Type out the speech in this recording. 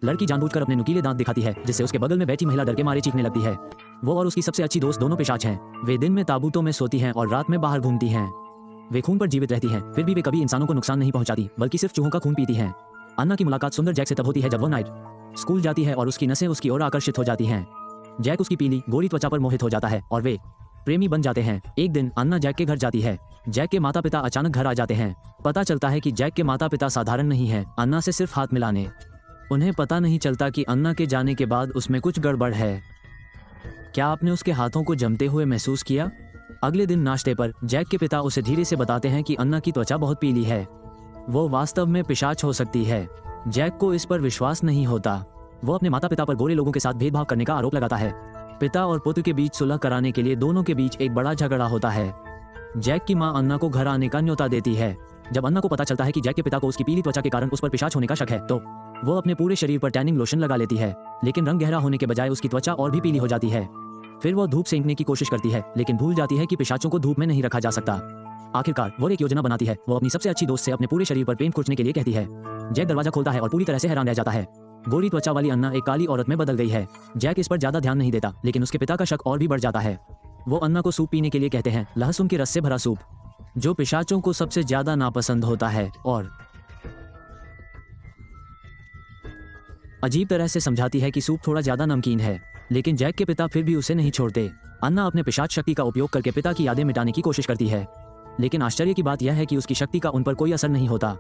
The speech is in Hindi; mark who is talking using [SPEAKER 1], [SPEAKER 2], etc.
[SPEAKER 1] लड़की जानबूझकर अपने नुकीले दांत दिखाती है, जिससे उसके बगल में बैठी महिला डर के मारे चीखने लगती है। वो और उसकी सबसे अच्छी दोस्त दोनों पिशाच हैं। वे दिन में ताबूतों में सोती हैं और रात में बाहर घूमती हैं। वे खून पर जीवित रहती हैं, फिर भी वे कभी इंसानों को नुकसान नहीं पहुंचाती, बल्कि सिर्फ चूहों का खून पीती हैं। अन्ना की मुलाकात सुंदर जैक से तब होती है जब वो नाइट स्कूल जाती है और उसकी नसें उसकी ओर आकर्षित हो जाती हैं। जैक उसकी पीली गोरी त्वचा पर मोहित हो जाता है और वे प्रेमी बन जाते हैं। एक दिन अन्ना जैक के घर जाती है। जैक के माता पिता अचानक घर आ जाते हैं। पता चलता है कि जैक के माता पिता साधारण नहीं हैं, अन्ना से सिर्फ हाथ मिलाने। उन्हें पता नहीं चलता कि अन्ना के जाने के बाद उसमें कुछ गड़बड़ है। क्या आपने उसके हाथों को जमते हुए महसूस किया? अगले दिन नाश्ते पर जैक के पिता उसे धीरे से बताते हैं कि अन्ना की त्वचा बहुत पीली है। वो वास्तव में पिशाच हो सकती है। जैक को इस पर विश्वास नहीं होता। वो अपने माता पिता पर गोरे लोगों के साथ भेदभाव करने का आरोप लगाता है। पिता और पुत्र के बीच सुलह कराने के लिए दोनों के बीच एक बड़ा झगड़ा होता है। जैक की मां अन्ना को घर आने का न्योता देती है। जब अन्ना को पता चलता है कि जैक के पिता को उसकी पीली त्वचा के कारण उस पर पिशाच होने का शक है, तो वो अपने पूरे शरीर पर टैनिंग लोशन लगा लेती है, लेकिन रंग गहरा होने के बजाय उसकी त्वचा और भी पीली हो जाती है। फिर वो धूप सेंकने की कोशिश करती है, लेकिन भूल जाती है कि पिशाचों को धूप में नहीं रखा जा सकता। आखिरकार वो एक योजना बनाती है। वो अपनी सबसे अच्छी दोस्त से अपने पूरे शरीर पर पेंट खुरचने के लिए कहती है। जैक दरवाजा खोलता है और पूरी तरह से हैरान रह जाता है। गोरी त्वचा वाली अन्ना एक काली औरत में बदल गई है। जैक इस पर ज्यादा ध्यान नहीं देता, लेकिन उसके पिता का शक और भी बढ़ जाता है। वो अन्ना को सूप पीने के लिए कहते हैं, लहसुन के रस से भरा सूप, जो पिशाचों को सबसे ज्यादा नापसंद होता है, और अजीब तरह से समझाती है कि सूप थोड़ा ज्यादा नमकीन है। लेकिन जैक के पिता फिर भी उसे नहीं छोड़ते। अन्ना अपने पिशाच शक्ति का उपयोग करके पिता की यादें मिटाने की कोशिश करती है, लेकिन आश्चर्य की बात यह है कि उसकी शक्ति का उन पर कोई असर नहीं होता।